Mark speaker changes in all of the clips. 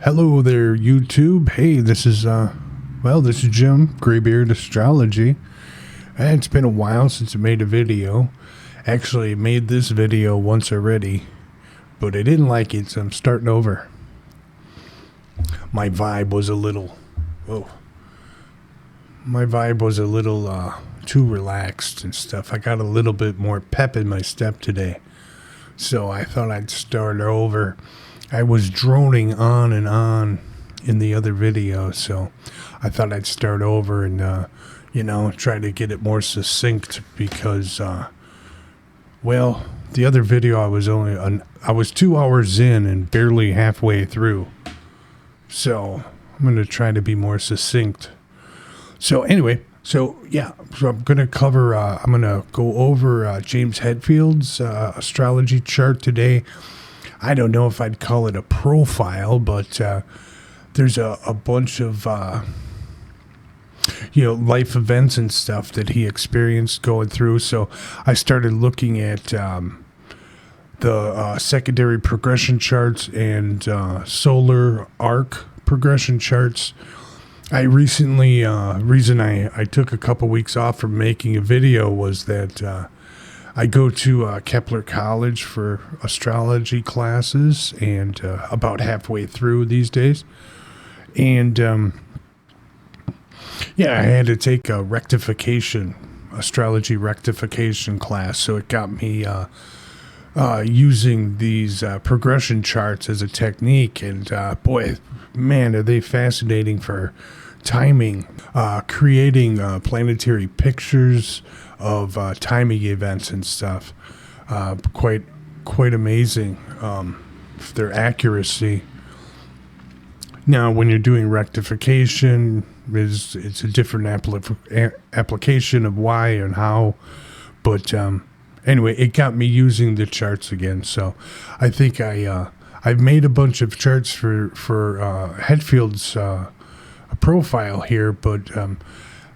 Speaker 1: Hello there, YouTube. Hey, this is Jim, Greybeard Astrology. And it's been a while since I made a video. Actually, I made this video once already, but I didn't like it, so I'm starting over. My vibe was a little too relaxed and stuff. I got a little bit more pep in my step today, so I thought I'd start over. I was droning on and on in the other video, so I thought I'd start over and, try to get it more succinct because, the other video I was 2 hours in and barely halfway through. So I'm going to try to be more succinct. So anyway, so I'm going to cover, I'm going to go over James Hetfield's astrology chart today. I don't know if I'd call it a profile, but there's a bunch of, life events and stuff that he experienced going through. So I started looking at the secondary progression charts and solar arc progression charts. I recently, reason I took a couple weeks off from making a video was that I go to Kepler College for astrology classes, and about halfway through these days. And, I had to take a astrology rectification class, so it got me using these progression charts as a technique, and boy, man, are they fascinating for timing, creating planetary pictures of timing events and stuff. Quite amazing, their accuracy. Now, when you're doing rectification, it's a different application of why and how, but anyway, it got me using the charts again. So I think I've made a bunch of charts for Hetfield's profile here, but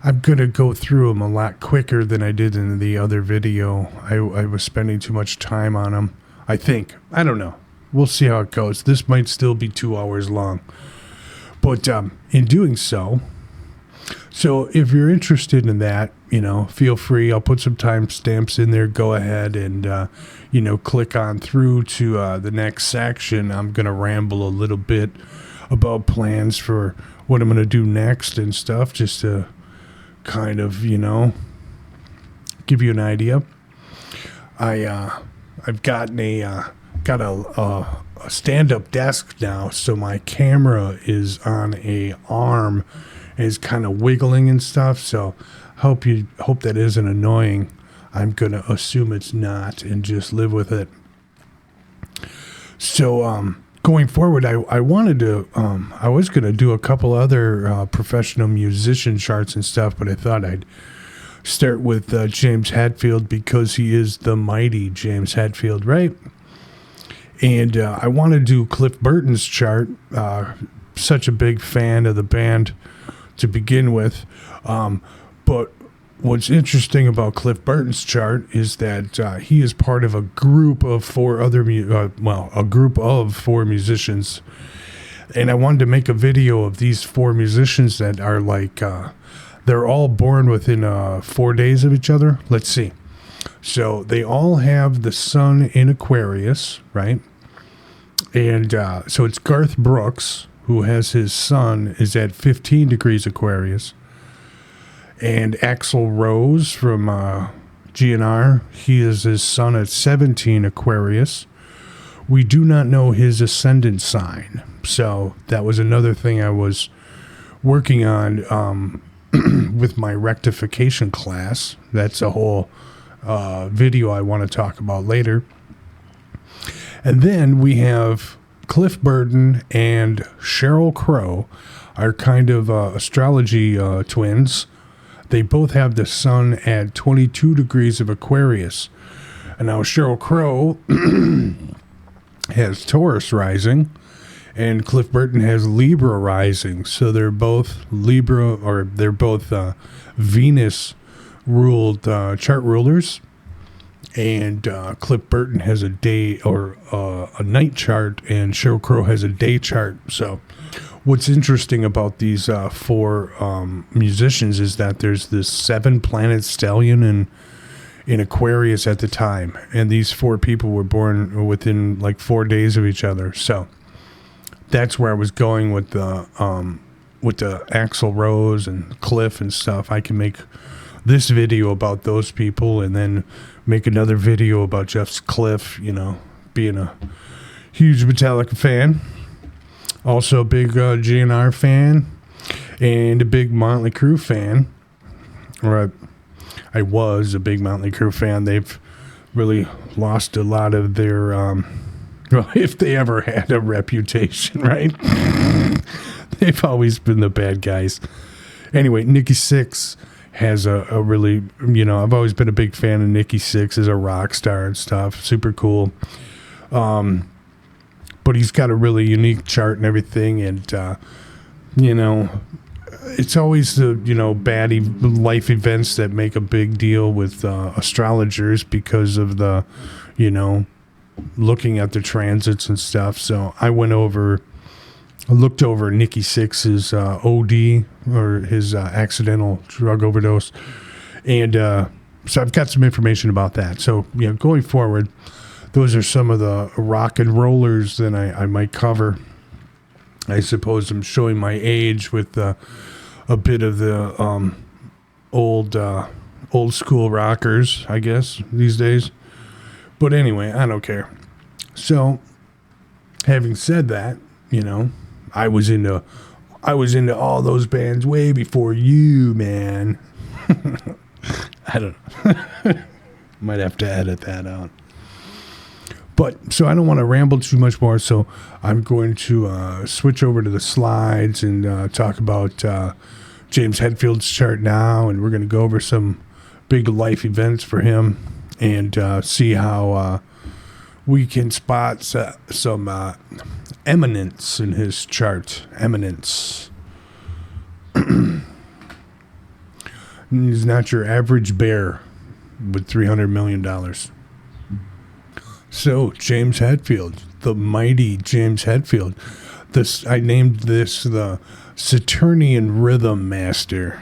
Speaker 1: I'm going to go through them a lot quicker than I did in the other video. I was spending too much time on them, I think. I don't know. We'll see how it goes. This might still be 2 hours long. But in doing so if you're interested in that, feel free. I'll put some timestamps in there. Go ahead and, click on through to the next section. I'm going to ramble a little bit about plans for what I'm going to do next and stuff, just to kind of, give you an idea. I've gotten a stand-up desk now, so my camera is on a arm and is kind of wiggling and stuff, so hope that isn't annoying. I'm going to assume it's not and just live with it. So, going forward, I wanted to, I was going to do a couple other professional musician charts and stuff, but I thought I'd start with James Hetfield because he is the mighty James Hetfield, right? And I want to do Cliff Burton's chart. Such a big fan of the band to begin with. But what's interesting about Cliff Burton's chart is that he is part of a group of four musicians. And I wanted to make a video of these four musicians that are like, they're all born within 4 days of each other. Let's see. So they all have the sun in Aquarius, right? And so it's Garth Brooks, who has his sun is at 15 degrees Aquarius. And Axl Rose from GNR, he is his sun at 17 Aquarius. We do not know his ascendant sign. So that was another thing I was working on with my rectification class. That's a whole video I want to talk about later. And then we have Cliff Burton and Sheryl Crow are kind of astrology twins. They both have the sun at 22 degrees of Aquarius. And now Sheryl Crow has Taurus rising, and Cliff Burton has Libra rising. So they're both Venus ruled chart rulers. and Cliff Burton has a day or a night chart, and Sheryl Crow has a day chart. So what's interesting about these four musicians is that there's this 7-planet stallion in Aquarius at the time, and these four people were born within like 4 days of each other. So that's where I was going with the Axl Rose and Cliff and stuff. I can make this video about those people and then make another video about Jeff's Cliff, being a huge Metallica fan, also a big GNR fan, and a big Motley Crue fan. Or I was a big Motley Crue fan. They've really lost a lot of their, well, if they ever had a reputation, right? They've always been the bad guys. Anyway, Nikki Sixx has a really, I've always been a big fan of Nikki Sixx as a rock star and stuff. Super cool. But he's got a really unique chart and everything. And, it's always the, bad life events that make a big deal with astrologers because of the, looking at the transits and stuff. So I looked over Nikki Sixx's OD, or his accidental drug overdose. And so I've got some information about that. So, going forward, those are some of the rock and rollers that I might cover. I suppose I'm showing my age with a bit of the old school rockers, I guess, these days. But anyway, I don't care. So, having said that, I was into all those bands way before you, man. I don't know. Might have to edit that out. But so I don't want to ramble too much more. So I'm going to switch over to the slides and talk about James Hetfield's chart now, and we're going to go over some big life events for him and see how we can spot some eminence in his chart. Eminence. He's not your average bear with $300 million. So, James Hetfield, the mighty James Hetfield. I named this the Saturnian Rhythm Master.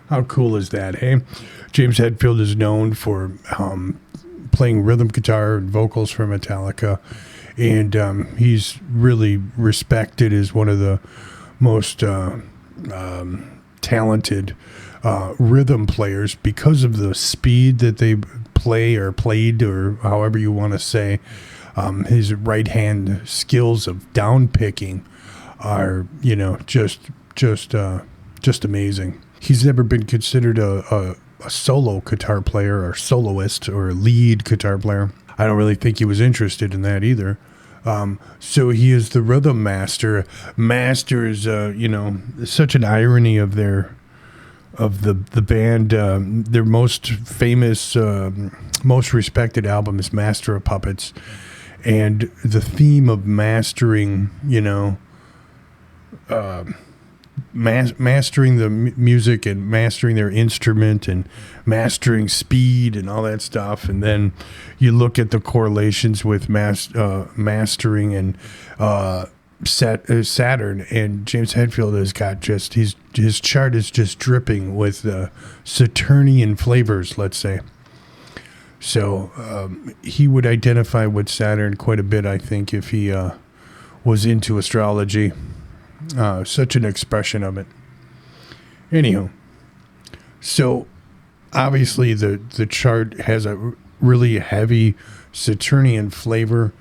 Speaker 1: How cool is that, hey? James Hetfield is known for playing rhythm guitar and vocals for Metallica, and he's really respected as one of the most talented rhythm players because of the speed that they play or played, or however you want to say. His right hand skills of down picking are, just amazing. He's never been considered a solo guitar player or soloist or lead guitar player. I don't really think he was interested in that either. So he is the rhythm master. Master is, such an irony of the band. Their most famous, most respected album is Master of Puppets. And the theme of mastering, mastering the music and mastering their instrument and mastering speed and all that stuff. And then you look at the correlations with mastering and Saturn, and James Hetfield has got his chart is just dripping with Saturnian flavors, let's say. So he would identify with Saturn quite a bit, I think, if he was into astrology. Such an expression of it. Anywho, so obviously the chart has a really heavy Saturnian flavor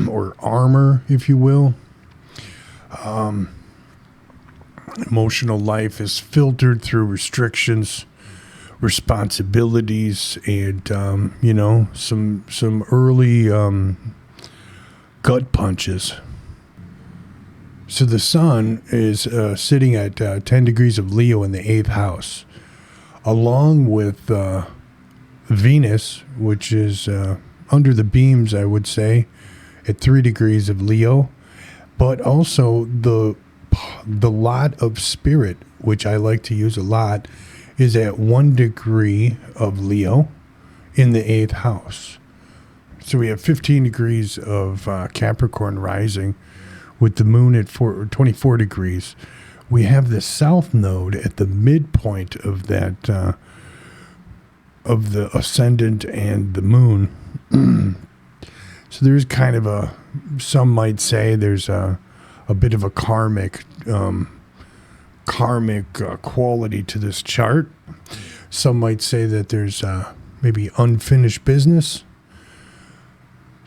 Speaker 1: or armor, if you will. Emotional life is filtered through restrictions, responsibilities, and some early gut punches. So the sun is sitting at 10 degrees of Leo in the 8th house, along with Venus, which is under the beams, I would say, at 3 degrees of Leo, but also the lot of spirit, which I like to use a lot, is at 1 degree of Leo in the 8th house. So we have 15 degrees of Capricorn rising with the moon at 24 degrees. We have the south node at the midpoint of that, of the ascendant and the moon. So there's kind of some might say there's a bit of a karmic quality to this chart. Some might say that there's maybe unfinished business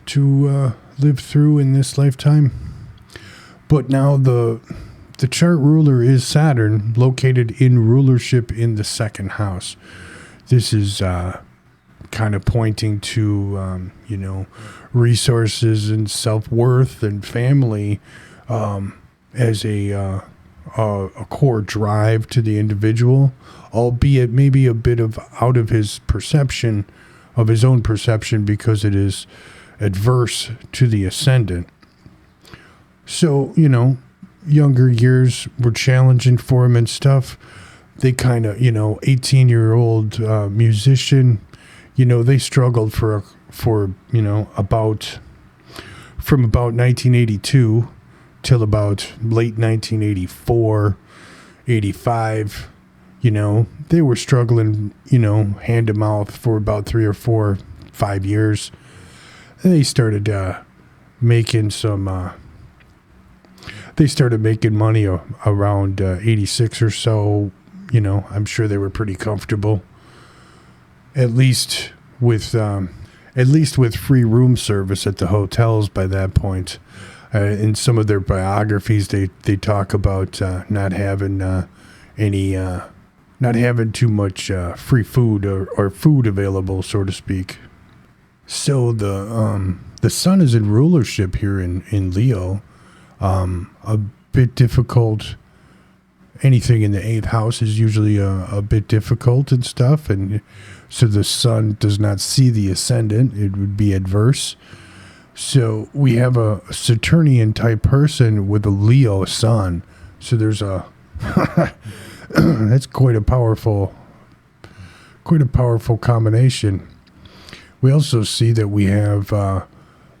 Speaker 1: to live through in this lifetime. But now the chart ruler is Saturn, located in rulership in the 2nd house. This is kind of pointing to, resources and self-worth and family as a core drive to the individual, albeit maybe a bit of out of his perception, of his own perception, because it is adverse to the ascendant. So, younger years were challenging for him and stuff. They kind of, 18-year-old musician, they struggled from about 1982 till about late 1984, 85. They were struggling, hand to mouth for about 3 or 4, 5 years. And they started making money around 86 or so. I'm sure they were pretty comfortable, at least with free room service at the hotels by that point. In some of their biographies, they talk about not having too much free food or food available, so to speak. So the sun is in rulership here in Leo. A bit difficult. Anything in the 8th house is usually a bit difficult and stuff, and so the sun does not see the ascendant. It would be adverse. So we have a Saturnian type person with a Leo sun. So there's that's quite a powerful combination. We also see that we have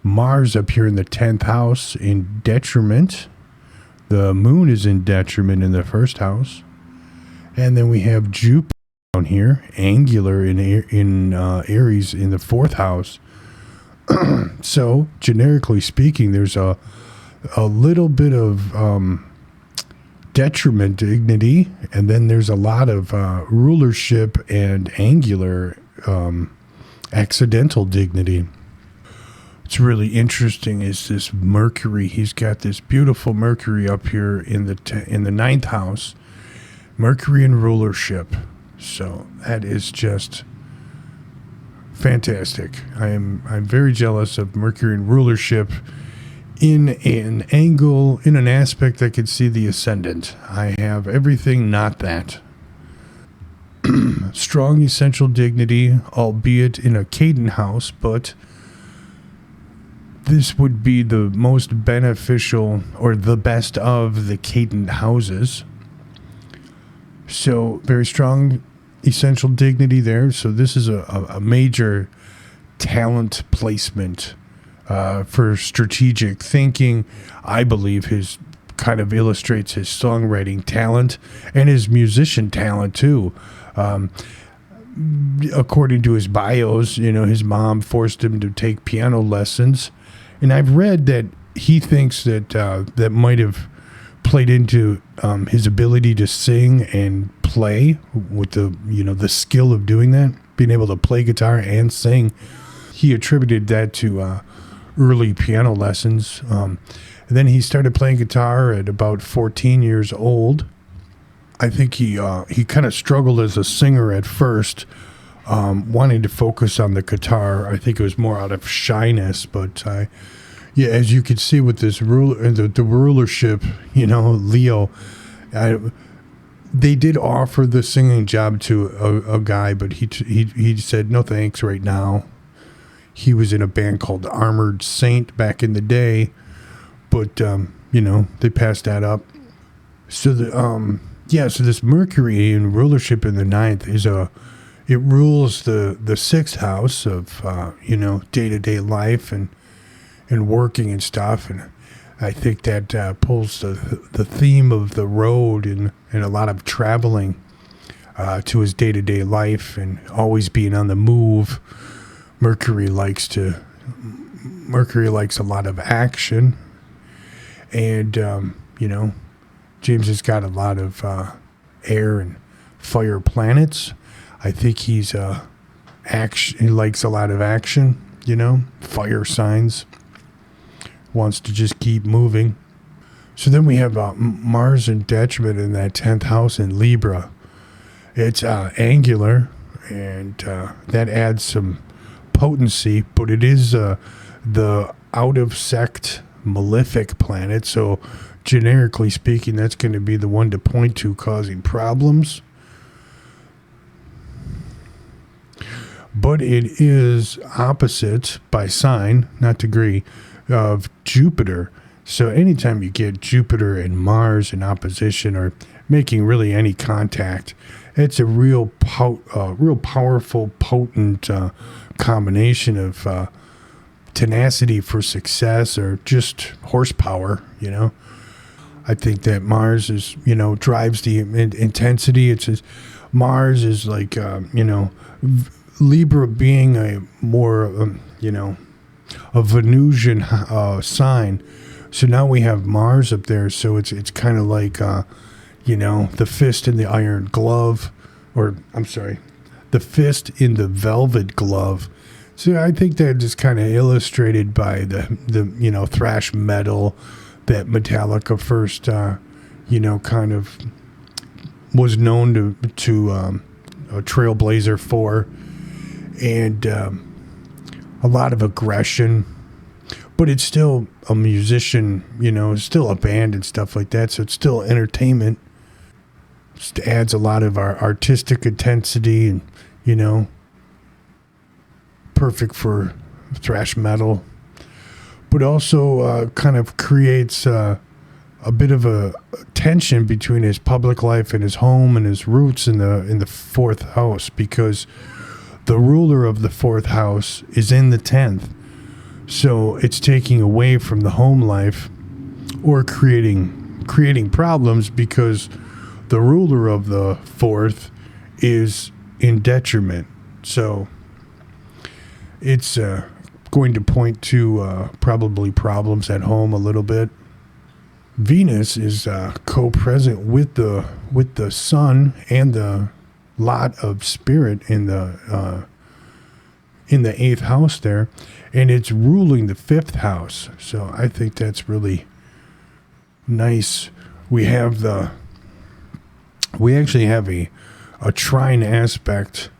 Speaker 1: Mars up here in the 10th house in detriment. The moon is in detriment in the 1st house. And then we have Jupiter down here, angular in Aries in the 4th house. So, generically speaking, there's a little bit of detriment dignity, and then there's a lot of rulership and angular accidental dignity. What's really interesting is this Mercury. He's got this beautiful Mercury up here in the 9th house. Mercury in rulership. So that is just fantastic. I'm very jealous of Mercury in rulership in an angle, in an aspect that could see the ascendant. I have everything not that. Strong essential dignity, albeit in a Caden house, but this would be the most beneficial or the best of the Caden houses. So very strong essential dignity there. So this is a major talent placement for strategic thinking. I believe his kind of illustrates his songwriting talent and his musician talent too. According to his bios, his mom forced him to take piano lessons. And I've read that he thinks that that might have played into his ability to sing and play with the skill of doing that, being able to play guitar and sing. He attributed that to early piano lessons. And then he started playing guitar at about 14 years old. I think he kind of struggled as a singer at first, wanting to focus on the guitar. I think it was more out of shyness, but as you can see with this the rulership, Leo, they did offer the singing job to a guy, but he said no thanks right now. He was in a band called Armored Saint back in the day, but they passed that up. So Yeah, so this Mercury in rulership in the ninth it rules the sixth house of day-to-day life and working and stuff, and I think that pulls the theme of the road and a lot of traveling to his day-to-day life and always being on the move. Mercury likes a lot of action, and James has got a lot of air and fire planets. I think he's action. He likes a lot of action. Fire signs. Wants to just keep moving. So then we have Mars in detriment in that 10th house in Libra. It's angular, and that adds some potency, but it is the out of sect malefic planet, so generically speaking, that's going to be the one to point to causing problems. But it is opposite by sign, not degree, of Jupiter. So anytime you get Jupiter and Mars in opposition or making really any contact, it's a real powerful, potent combination of tenacity for success or just horsepower, I think that Mars is, drives the intensity. Mars is like, Libra being a more, a Venusian sign. So now we have Mars up there. So it's kind of like, the fist in the iron glove, the fist in the velvet glove. So I think that is kind of illustrated by the thrash metal that Metallica first, kind of was known to a trailblazer for, and a lot of aggression. But it's still a musician, it's still a band and stuff like that. So it's still entertainment. Just adds a lot of our artistic intensity and, perfect for thrash metal. But also kind of creates a bit of a tension between his public life and his home and his roots in the fourth house, because the ruler of the fourth house is in the 10th. So it's taking away from the home life or creating problems, because the ruler of the fourth is in detriment. So it's going to point to probably problems at home a little bit. Venus is co-present with the sun and the lot of spirit in the 8th house there, and it's ruling the 5th house. So I think that's really nice. We actually have a trine aspect,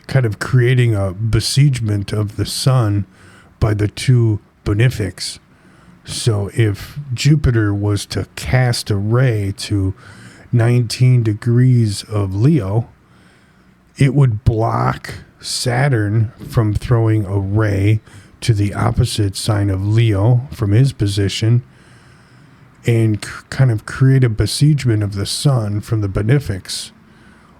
Speaker 1: kind of creating a besiegement of the sun by the two benefics. So if Jupiter was to cast a ray to 19 degrees of Leo, it would block Saturn from throwing a ray to the opposite sign of Leo from his position, and kind of create a besiegement of the sun from the benefics,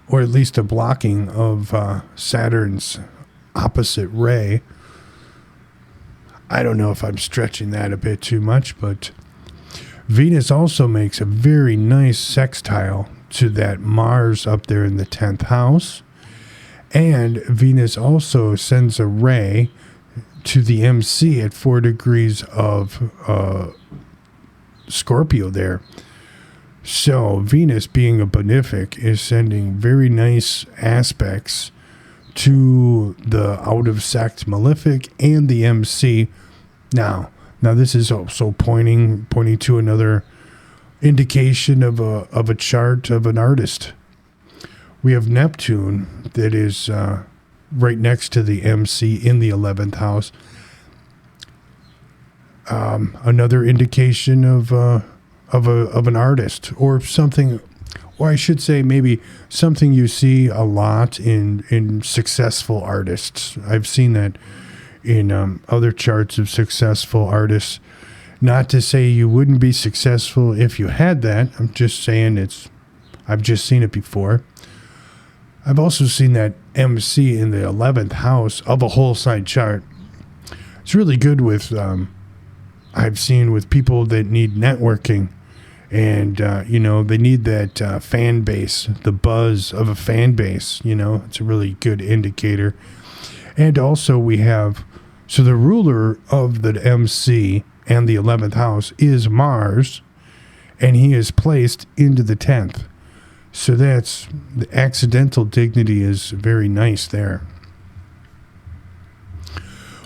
Speaker 1: or at least a blocking of Saturn's opposite ray. I don't know if I'm stretching that a bit too much, but Venus also makes a very nice sextile to that Mars up there in the 10th house. And Venus also sends a ray to the MC at 4 degrees of Scorpio there. So Venus, being a benefic, is sending very nice aspects to the out of sect malefic and the MC. Now this is also pointing to another indication of a chart of an artist. We have Neptune that is right next to the MC in the 11th house. Another indication of an artist, or something, or I should say maybe something you see a lot in successful artists. I've seen that in other charts of successful artists. Not to say you wouldn't be successful if you had that. I'm just saying I've just seen it before. I've also seen that MC in the 11th house of a whole sign chart. It's really good with, I've seen with people that need networking. And, they need that fan base, the buzz of a fan base. It's a really good indicator. And also we have, so the ruler of the MC and the 11th house is Mars, and he is placed into the 10th. So that's, the accidental dignity is very nice there.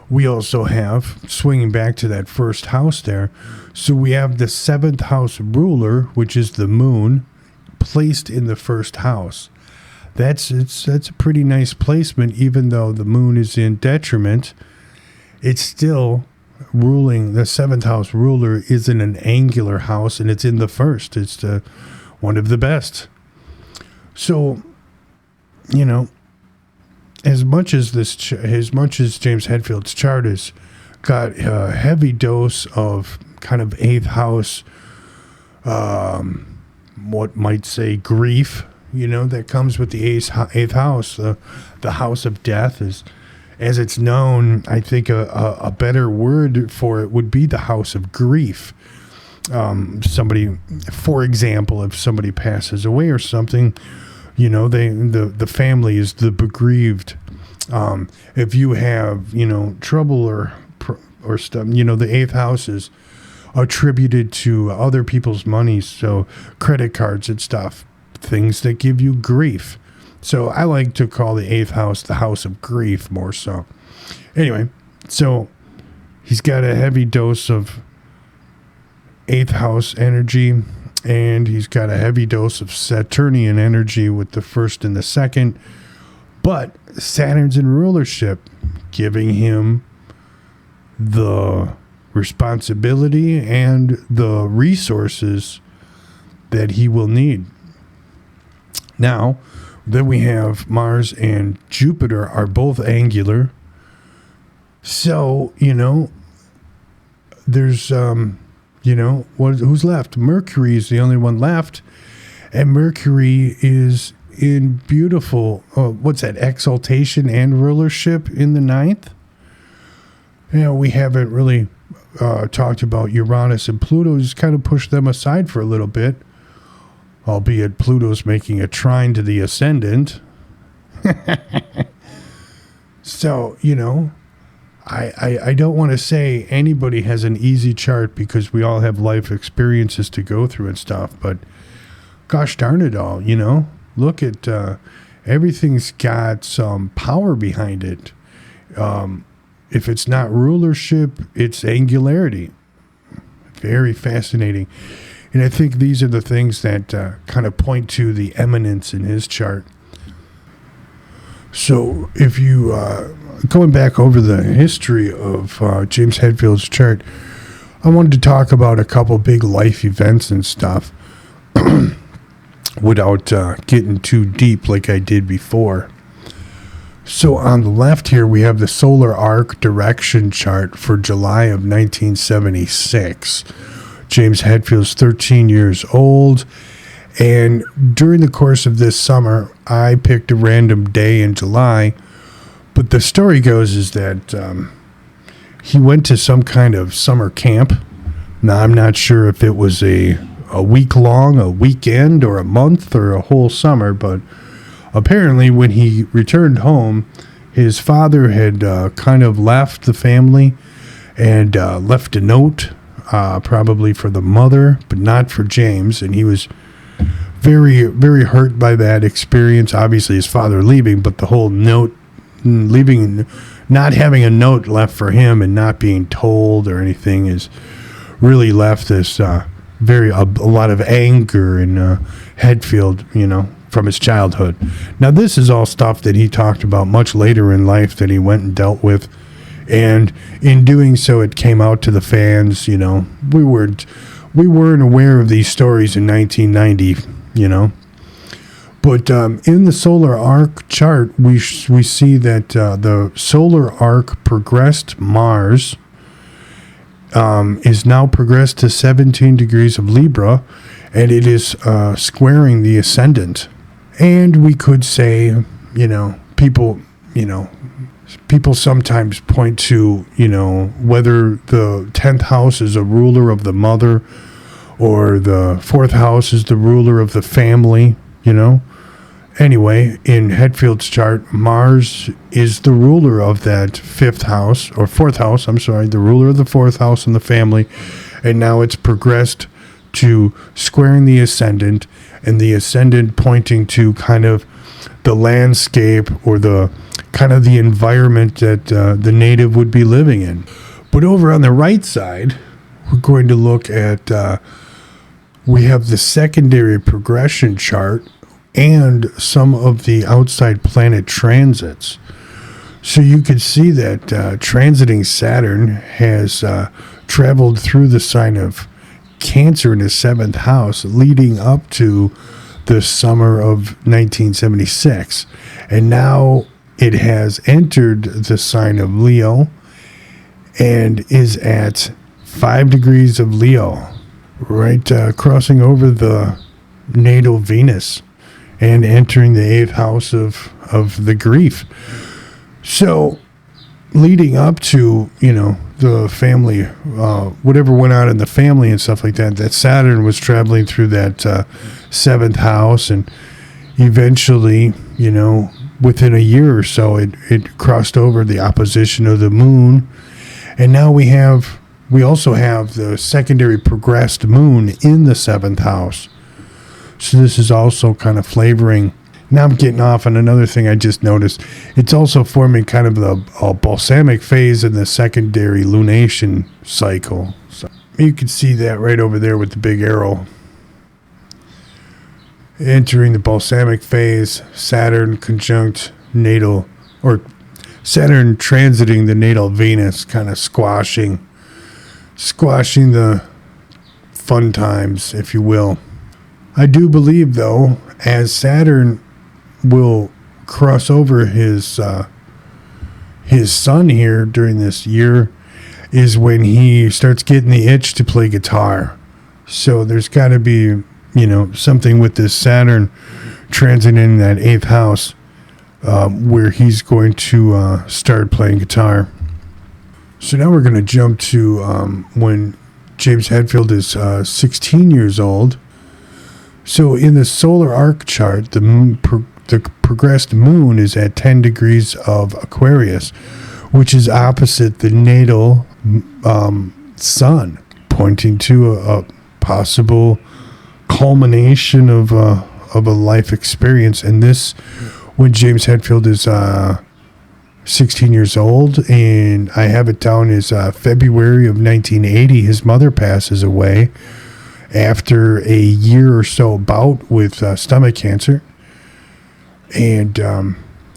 Speaker 1: We also have, swinging back to that first house there, so we have the 7th house ruler, which is the moon, placed in the first house. That's a pretty nice placement, even though the moon is in detriment. It's still ruling, the 7th house ruler is in an angular house, and it's in the first. It's one of the best. So, as much as James Hetfield's chart has got a heavy dose of kind of 8th house, what might say grief, that comes with the 8th house, the house of death is, as it's known. I think a better word for it would be the house of grief. Somebody, for example, if somebody passes away or something, the family is the bereaved. If you have, trouble or stuff, the 8th house is attributed to other people's money. So credit cards and stuff, things that give you grief. So I like to call the 8th house the house of grief more so. Anyway, so he's got a heavy dose of 8th house energy, and he's got a heavy dose of Saturnian energy with the first and the second, but Saturn's in rulership, giving him the responsibility and the resources that he will need. Now, then we have Mars and Jupiter are both angular. So, there's, who's left? Mercury is the only one left. And Mercury is in beautiful, exaltation and rulership in the 9th. We haven't really talked about Uranus and Pluto. Just kind of pushed them aside for a little bit. Albeit Pluto's making a trine to the ascendant. So, I don't want to say anybody has an easy chart because we all have life experiences to go through and stuff. But gosh darn it all, look at everything's got some power behind it. If it's not rulership, it's angularity. Very fascinating. And I think these are the things that kind of point to the eminence in his chart. So if you, going back over the history of James Hetfield's chart, I wanted to talk about a couple big life events and stuff without getting too deep like I did before. So on the left here, we have the solar arc direction chart for July of 1976. James Hetfield's 13 years old, and during the course of this summer, I picked a random day in July, but the story goes is that he went to some kind of summer camp. Now, I'm not sure if it was a week long, a weekend, or a month, or a whole summer, but apparently when he returned home, his father had kind of left the family and left a note, probably for the mother, but not for James. And he was very, very hurt by that experience. Obviously, his father leaving, but the whole note leaving, not having a note left for him and not being told or anything is really left this a lot of anger in Hetfield, from his childhood. Now, this is all stuff that he talked about much later in life that he went and dealt with. And in doing so, it came out to the fans, We weren't aware of these stories in 1990, But in the solar arc chart, we see that the solar arc progressed Mars is now progressed to 17 degrees of Libra, and it is squaring the ascendant. And we could say, people sometimes point to, whether the 10th house is a ruler of the mother or the 4th house is the ruler of the family, Anyway, in Hetfield's chart, Mars is the ruler of that 5th house, or 4th house, the ruler of the 4th house in the family, and now it's progressed to squaring the ascendant, and the ascendant pointing to kind of the landscape or the kind of the environment that the native would be living in. But over on the right side, we're going to look at, we have the secondary progression chart and some of the outside planet transits. So you can see that transiting Saturn has traveled through the sign of Cancer in his 7th house, leading up to the summer of 1976. And now it has entered the sign of Leo and is at 5 degrees of Leo, right crossing over the natal Venus and entering the 8th house of the grief. So leading up to, the family, whatever went on in the family and stuff like that, that Saturn was traveling through that 7th house, and eventually, within a year or so, it crossed over the opposition of the moon. And now we also have the secondary progressed moon in the 7th house. So this is also kind of flavoring. Now I'm getting off on another thing I just noticed. It's also forming kind of the balsamic phase in the secondary lunation cycle. So you can see that right over there with the big arrow. Entering the balsamic phase, Saturn conjunct natal, or Saturn transiting the natal Venus, kind of squashing the fun times, if you will. I do believe, though, as Saturn will cross over his sun here during this year, is when he starts getting the itch to play guitar. So there's got to be, something with this Saturn transiting that 8th house where he's going to start playing guitar. So now we're going to jump to when James Hetfield is 16 years old. So in the solar arc chart, the progressed moon is at 10 degrees of Aquarius, which is opposite the natal sun, pointing to a possible culmination of a life experience. And this, when James Hetfield is 16 years old, and I have it down as February of 1980, his mother passes away after a year or so bout with stomach cancer. And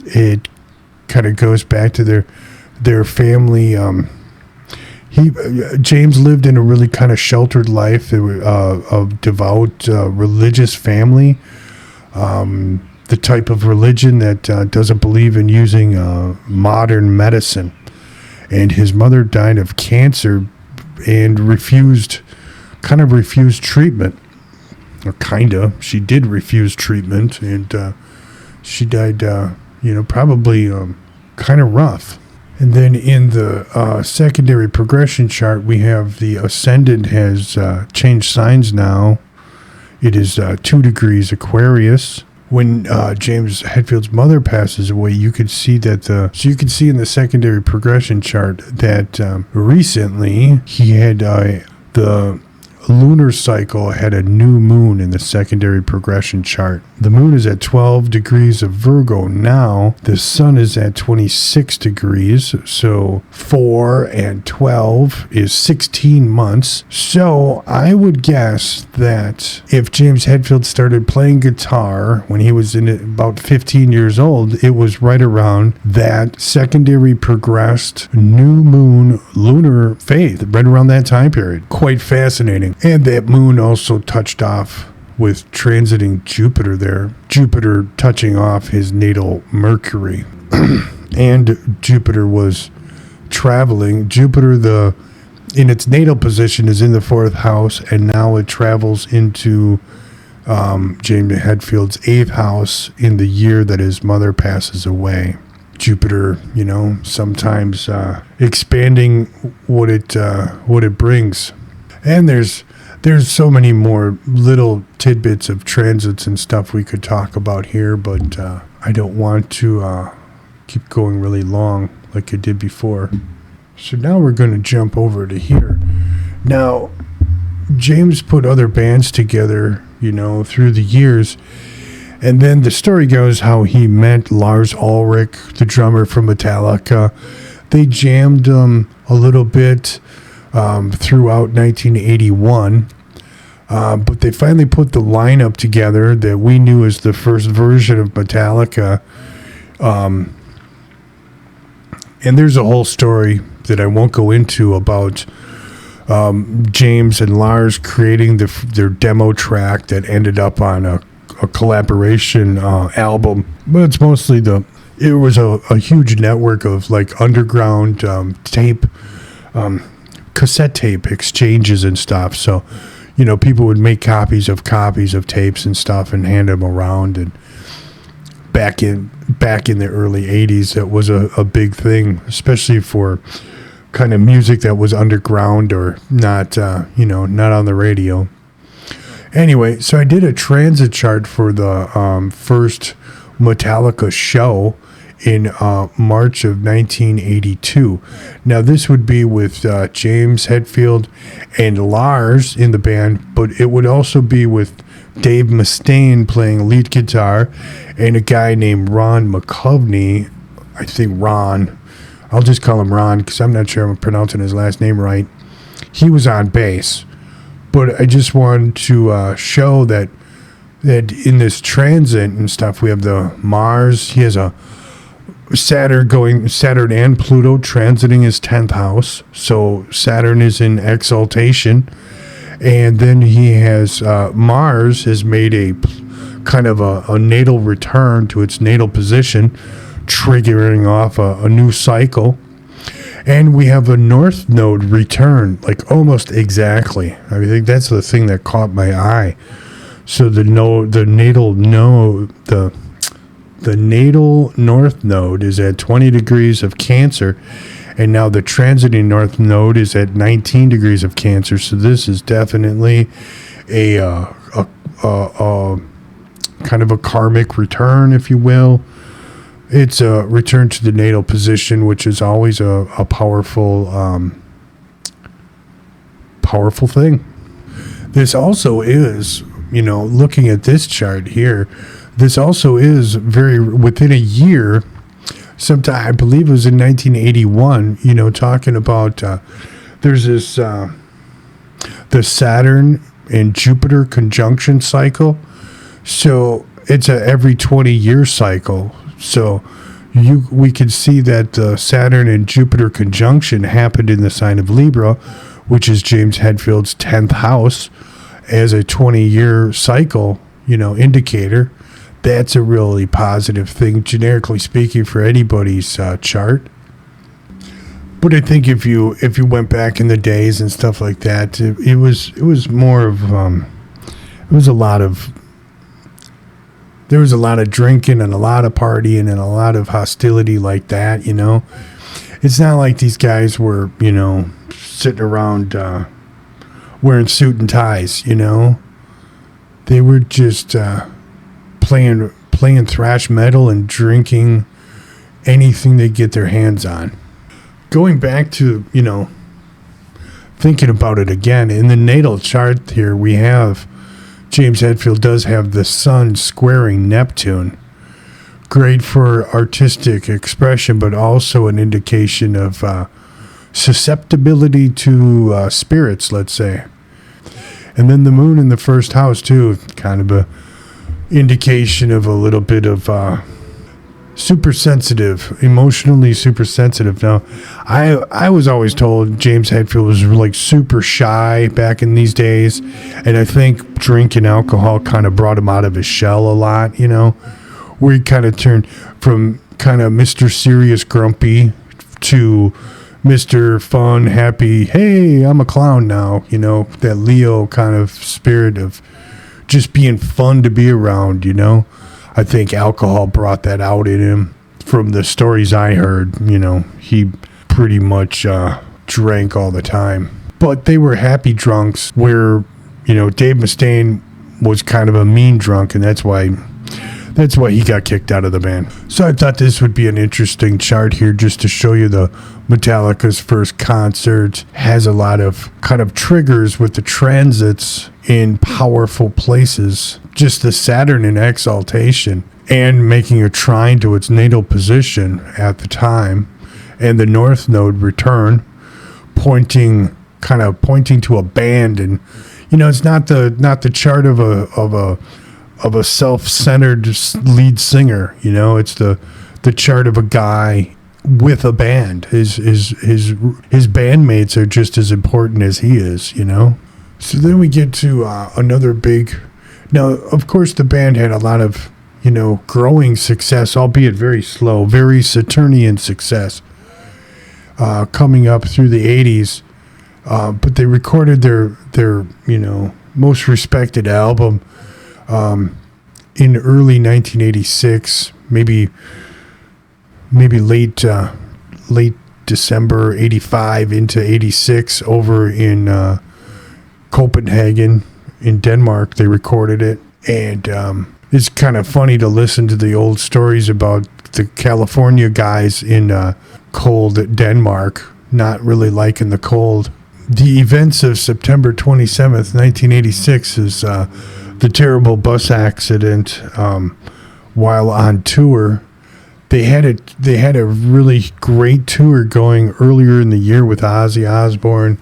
Speaker 1: it kind of goes back to their family. James lived in a really kind of sheltered life of devout religious family. The type of religion that doesn't believe in using modern medicine. And his mother died of cancer and refused treatment. Or she did refuse treatment, and she died, probably kind of rough. And then in the secondary progression chart, we have the ascendant has changed signs now. It is 2 degrees Aquarius. When James Hetfield's mother passes away, you could see that so you can see in the secondary progression chart that recently he had the lunar cycle had a new moon in the secondary progression chart. The moon is at 12 degrees of Virgo now. The sun is at 26 degrees. So 4 and 12 is 16 months. So I would guess that if James Hetfield started playing guitar when he was in about 15 years old, it was right around that secondary progressed new moon lunar phase, right around that time period. Quite fascinating. And that moon also touched off with transiting Jupiter there. Jupiter touching off his natal Mercury. And Jupiter was traveling. Jupiter, the in its natal position is in the 4th house, and now it travels into James Hetfield's 8th house in the year that his mother passes away. Jupiter, sometimes expanding what it brings. And there's so many more little tidbits of transits and stuff we could talk about here, but I don't want to keep going really long like I did before. So now we're going to jump over to here. Now, James put other bands together, through the years. And then the story goes how he met Lars Ulrich, the drummer from Metallica. They jammed a little bit throughout 1981. But they finally put the lineup together that we knew as the first version of Metallica. And there's a whole story that I won't go into about James and Lars creating their demo track that ended up on a collaboration album. But it's mostly it was a huge network of like underground tape, cassette tape exchanges and stuff. So, people would make copies of tapes and stuff and hand them around. And back in the early 80s, that was a big thing, especially for kind of music that was underground or not, not on the radio. Anyway, so I did a transit chart for the first Metallica show in March of 1982. Now, this would be with James Hetfield and Lars in the band, but it would also be with Dave Mustaine playing lead guitar and a guy named Ron McCovney. I think Ron. I'll just call him Ron because I'm not sure I'm pronouncing his last name right. He was on bass. But I just wanted to show that in this transit and stuff, we have the Mars. He has a Saturn and Pluto transiting his 10th house. So Saturn is in exaltation. And then he has Mars has made a kind of a natal return to its natal position, triggering off a new cycle. And we have a North Node return, like almost exactly. I think that's the thing that caught my eye. So the natal North Node is at 20 degrees of Cancer, and now the transiting North Node is at 19 degrees of Cancer. So this is definitely a kind of a karmic return, if you will. It's a return to the natal position, which is always a powerful thing. This also is, looking at this chart here, this also is very within a year. Sometime, I believe it was in 1981, talking about there's this the Saturn and Jupiter conjunction cycle. So it's a every 20-year cycle. So we could see that the Saturn and Jupiter conjunction happened in the sign of Libra, which is James Hetfield's 10th house, as a 20-year cycle, indicator. That's a really positive thing, generically speaking, for anybody's chart. But I think if you went back in the days and stuff like that, it was more of there was a lot of drinking and a lot of partying and a lot of hostility like that, It's not like these guys were, sitting around wearing suit and ties, They were just playing thrash metal and drinking anything they get their hands on. Going back to, thinking about it again, in the natal chart here, we have James Hetfield does have the sun squaring Neptune. Great for artistic expression, but also an indication of susceptibility to spirits, let's say. And then the moon in the first house, too, kind of a indication of a little bit of super sensitive, emotionally super sensitive. Now, I was always told James Hetfield was like super shy back in these days, and I think drinking alcohol kind of brought him out of his shell a lot, where he kind of turned from kind of Mr. Serious Grumpy to Mr. Fun, happy, hey, I'm a clown now, that Leo kind of spirit of just being fun to be around, I think alcohol brought that out in him. From the stories I heard, he pretty much drank all the time. But they were happy drunks where, Dave Mustaine was kind of a mean drunk, and that's why he got kicked out of the band. So I thought this would be an interesting chart here just to show you the Metallica's first concert. Has a lot of kind of triggers with the transits in powerful places. Just the Saturn in exaltation and making a trine to its natal position at the time, and the North Node return, pointing to a band. And it's not the chart of a self-centered lead singer. It's the chart of a guy with a band. His bandmates are just as important as he is. So then we get to another big. Now, of course, the band had a lot of growing success, albeit very slow, very Saturnian success, coming up through the 80s. But they recorded their most respected album in early 1986, maybe late December 85 into 86 over in Copenhagen in Denmark. They recorded it, and it's kind of funny to listen to the old stories about the California guys in cold Denmark not really liking the cold. The events of September 27th, 1986 is the terrible bus accident while on tour. They had a really great tour going earlier in the year with Ozzy Osbourne.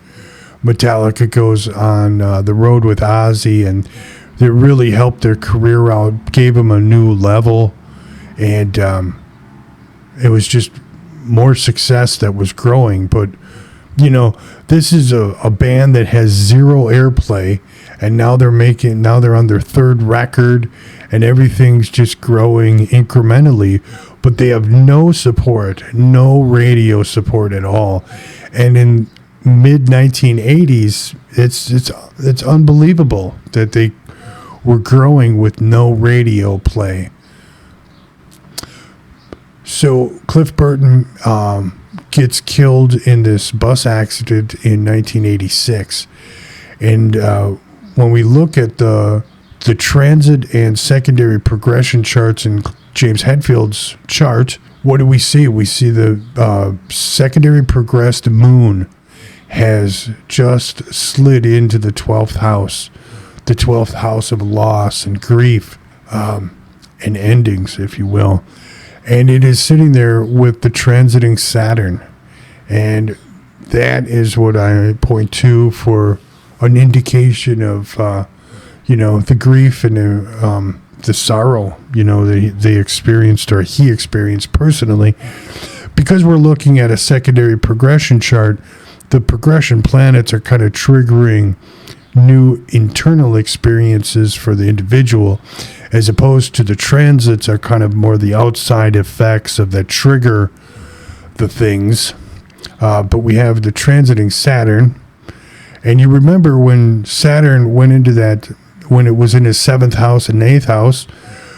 Speaker 1: Metallica goes on the road with Ozzy, and that really helped their career out, gave them a new level, and it was just more success that was growing. But, this is a band that has zero airplay, and now they're on their third record, and everything's just growing incrementally, but they have no support, no radio support at all. And in mid 1980s, it's unbelievable that they were growing with no radio play. So Cliff Burton gets killed in this bus accident in 1986. And when we look at the transit and secondary progression charts in James Hetfield's chart, what do we see? We see the secondary progressed moon has just slid into the 12th house. The 12th house of loss and grief and endings, if you will. And it is sitting there with the transiting Saturn. And that is what I point to for an indication of, the grief and the sorrow, that they experienced, or he experienced personally. Because we're looking at a secondary progression chart, the progression planets are kind of triggering new internal experiences for the individual, as opposed to the transits are kind of more the outside effects of that trigger the things. But we have the transiting Saturn, and you remember when Saturn went into that, when it was in his 7th house and 8th house,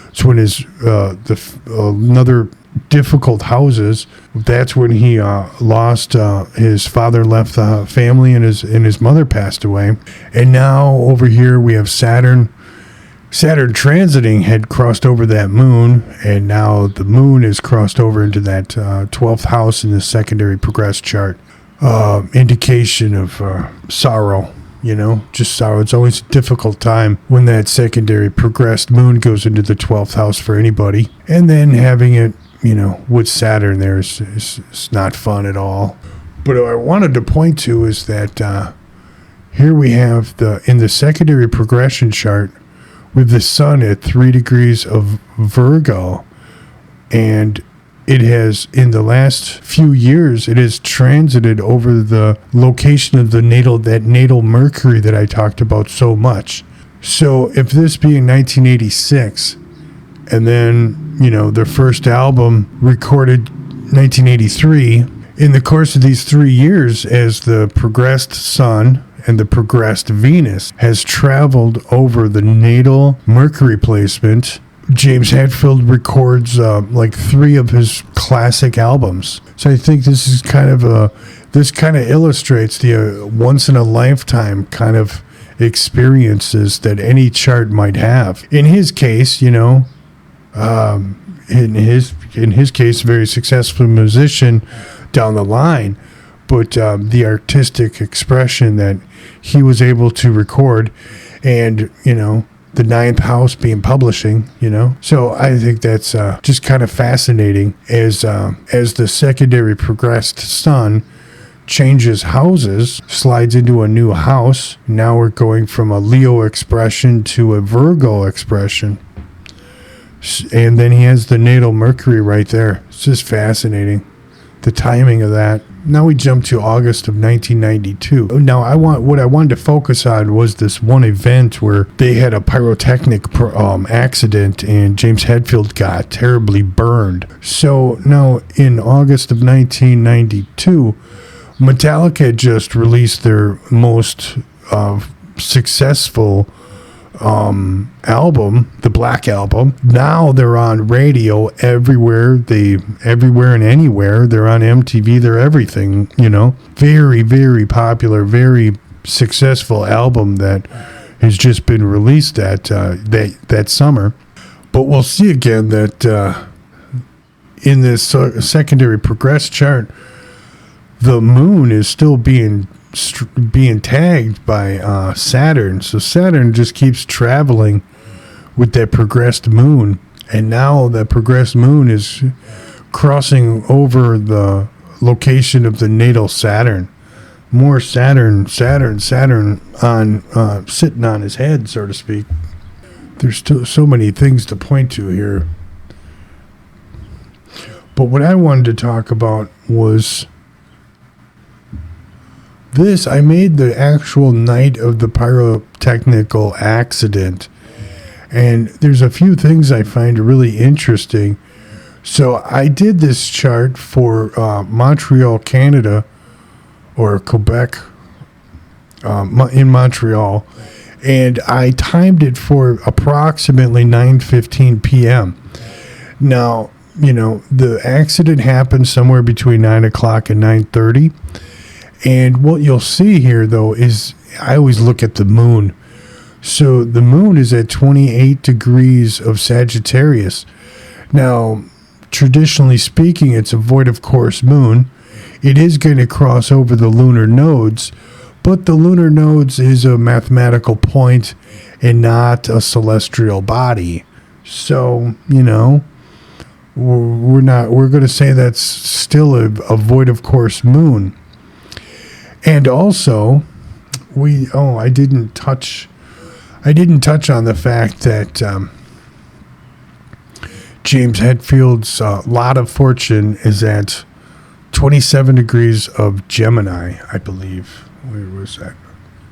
Speaker 1: it's when his another difficult houses. That's when he lost his father, left the family, and his mother passed away. And now over here we have Saturn transiting had crossed over that moon, and now the moon is crossed over into that 12th house in the secondary progress chart. Indication of sorrow, just sorrow. It's always a difficult time when that secondary progressed moon goes into the 12th house for anybody. And then having it, with Saturn there is not fun at all. But what I wanted to point to is that here we have in the secondary progression chart, with the sun at 3 degrees of Virgo, and it has, in the last few years, it has transited over the location of that natal Mercury that I talked about so much. So if this being 1986, and then, their first album recorded 1983, In the course of these 3 years, as the progressed Sun and the progressed Venus has traveled over the natal Mercury placement, James Hetfield records like 3 of his classic albums. So I think this kind of illustrates the once in a lifetime kind of experiences that any chart might have. In his case, in his case, very successful musician down the line, but the artistic expression that he was able to record, and the 9th house being publishing, so I think that's just kind of fascinating as the secondary progressed Sun changes houses, slides into a new house. Now we're going from a Leo expression to a Virgo expression. And then he has the natal Mercury right there. It's just fascinating, the timing of that. Now we jump to August of 1992. Now what I wanted to focus on was this one event where they had a pyrotechnic accident and James Hetfield got terribly burned. So now in August of 1992, Metallica had just released their most successful album, the Black Album. Now they're on radio everywhere and anywhere. They're on MTV, they're everything, Very, very popular, very successful album that has just been released that summer. But we'll see again that in this secondary progress chart, the moon is still being tagged by Saturn. So Saturn just keeps traveling with that progressed moon. And now that progressed moon is crossing over the location of the natal Saturn. More Saturn on sitting on his head, so to speak. There's still so many things to point to here. But what I wanted to talk about was this. I made the actual night of the pyrotechnical accident, and there's a few things I find really interesting. So I did this chart for Montreal, Canada, or Quebec, in Montreal, and I timed it for approximately 9:15 p.m. Now, the accident happened somewhere between 9 o'clock and 9:30. And what you'll see here, though, is I always look at the moon. So the moon is at 28 degrees of Sagittarius. Now, traditionally speaking, it's a void of course moon. It is going to cross over the lunar nodes, but the lunar nodes is a mathematical point and not a celestial body. So, we're going to say that's still a void of course moon. And also, I didn't touch on the fact that James Hetfield's lot of fortune is at 27 degrees of Gemini, I believe. Where was that?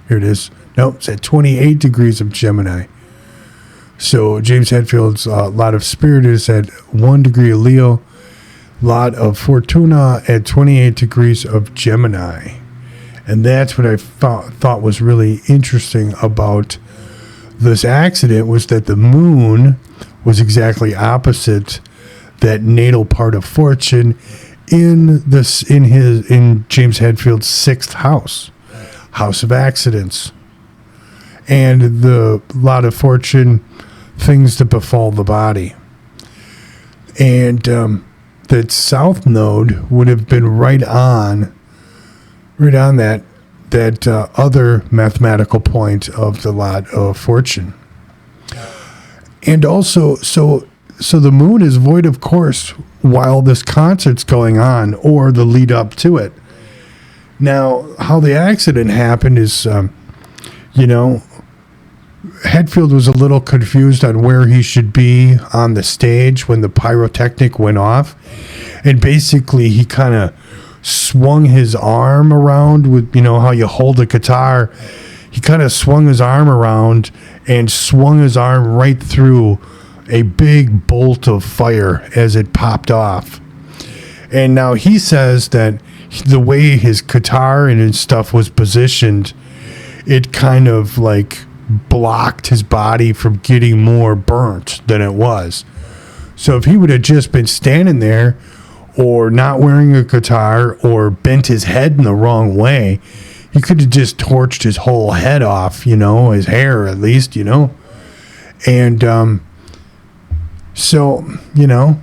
Speaker 1: Here it is. No, it's at 28 degrees of Gemini. So James Hetfield's lot of spirit is at 1 degree of Leo, lot of Fortuna at 28 degrees of Gemini. And that's what I thought was really interesting about this accident, was that the moon was exactly opposite that natal part of fortune in James Hetfield's 6th house of accidents, and the lot of fortune, things that befall the body. And that south node would have been right on that other mathematical point of the lot of fortune. And also, so the moon is void of course while this concert's going on, or the lead up to it. Now, how the accident happened is, Hetfield was a little confused on where he should be on the stage when the pyrotechnic went off. And basically, he kind of swung his arm around with, how you hold a guitar. He kind of swung his arm around and swung his arm right through a big bolt of fire as it popped off. And now he says that the way his guitar and his stuff was positioned, it kind of like blocked his body from getting more burnt than it was. So if he would have just been standing there or not wearing a guitar or bent his head in the wrong way, he could have just torched his whole head off, you know, his hair at least, you know. And so, you know,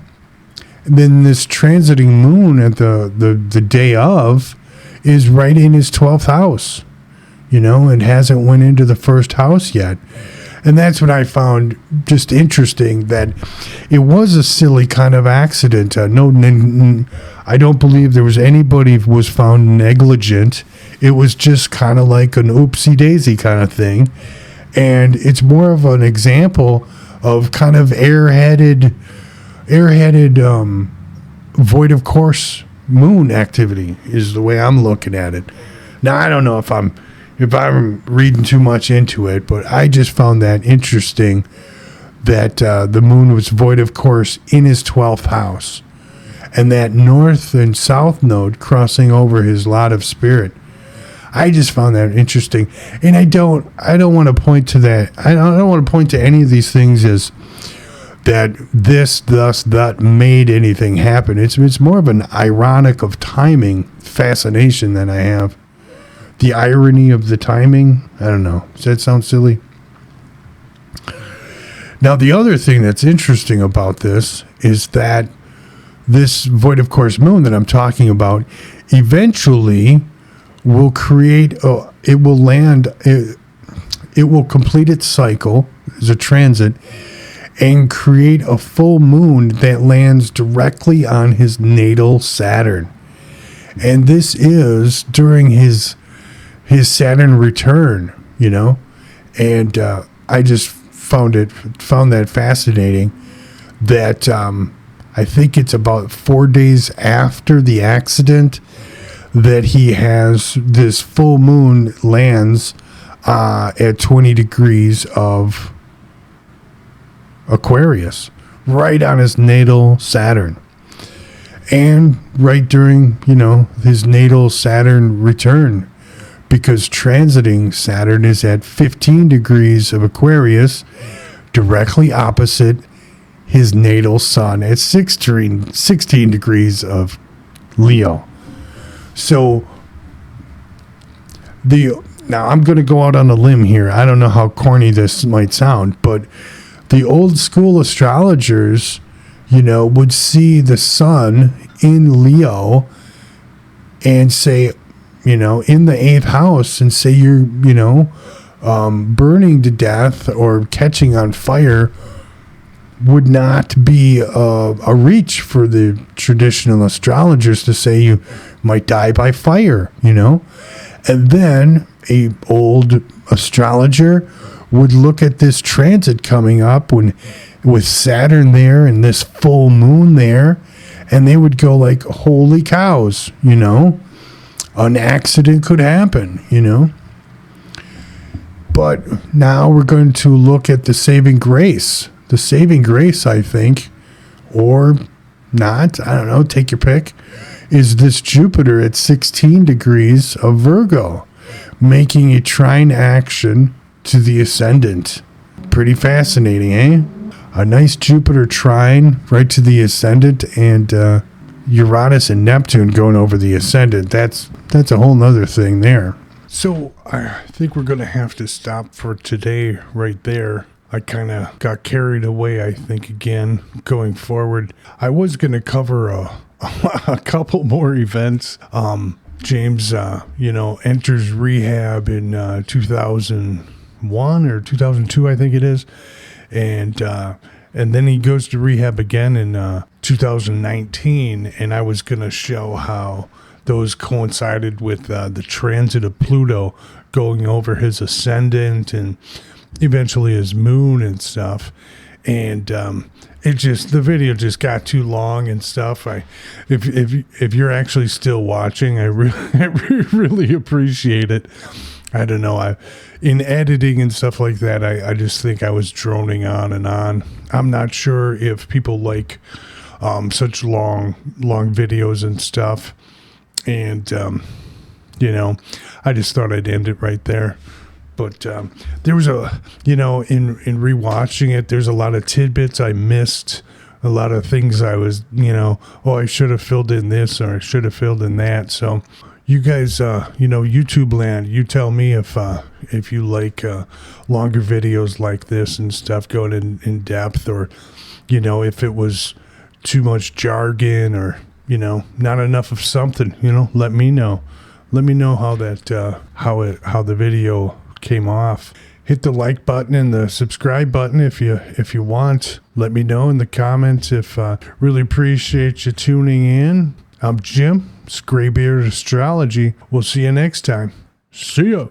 Speaker 1: then this transiting moon at the day of is right in his 12th house, you know, and hasn't went into the first house yet. And that's what I found just interesting, that it was a silly kind of accident. I don't believe there was anybody who was found negligent. It was just kind of like an oopsie daisy kind of thing. And it's more of an example of kind of airheaded void of course moon activity is the way I'm looking at it. Now, I don't know if I'm reading too much into it, but I just found that interesting that the moon was void of course in his 12th house, and that north and south node crossing over his lot of spirit. I just found that interesting, and I don't want to point to that. I don't want to point to any of these things as that this, thus, that made anything happen. It's more of an ironic of timing fascination that I have. The irony of the timing. I don't know. Does that sound silly? Now, the other thing that's interesting about this is that this void of course moon that I'm talking about eventually will create, it will complete its cycle as a transit and create a full moon that lands directly on his natal Saturn. And this is during his Saturn return, you know, and I just found that fascinating that I think it's about 4 days after the accident that he has this full moon lands at 20 degrees of Aquarius, right on his natal Saturn. And right during, you know, his natal Saturn return, because transiting Saturn is at 15 degrees of Aquarius, directly opposite his natal sun at 16 degrees of Leo. So now I'm going to go out on a limb here. I don't know how corny this might sound, but the old school astrologers, you know, would see the sun in Leo and say, you know, in the 8th house, and say you're, you know, burning to death or catching on fire would not be a reach for the traditional astrologers to say you might die by fire, you know. And then a old astrologer would look at this transit coming up with Saturn there and this full moon there, and they would go like, holy cows, you know, an accident could happen, you know. But now we're going to look at the saving grace. The saving grace, I think, or not, I don't know, take your pick, is this Jupiter at 16 degrees of Virgo, making a trine action to the ascendant. Pretty fascinating, eh? A nice Jupiter trine right to the ascendant, and Uranus and Neptune going over the ascendant. That's a whole nother thing there. So I think we're going to have to stop for today right there. I kind of got carried away, I think, again, going forward. I was going to cover a couple more events. James, enters rehab in 2001 or 2002, I think it is. And then he goes to rehab again in 2019. And I was going to show how those coincided with the transit of Pluto going over his ascendant and eventually his moon and stuff. And the video just got too long and stuff. If you're actually still watching, I really appreciate it. I don't know. In editing and stuff like that, I just think I was droning on and on. I'm not sure if people like such long videos and stuff. And, I just thought I'd end it right there. But there was in rewatching it, there's a lot of tidbits I missed, a lot of things I was, I should have filled in this or I should have filled in that. So you guys, YouTube land, you tell me if you like longer videos like this and stuff going in depth, or, if it was too much jargon or, not enough of something, let me know. Let me know how that, how the video came off. Hit the like button and the subscribe button if you want. Let me know in the comments if really appreciate you tuning in. I'm Jim. It's Greybeard Astrology. We'll see you next time. See ya.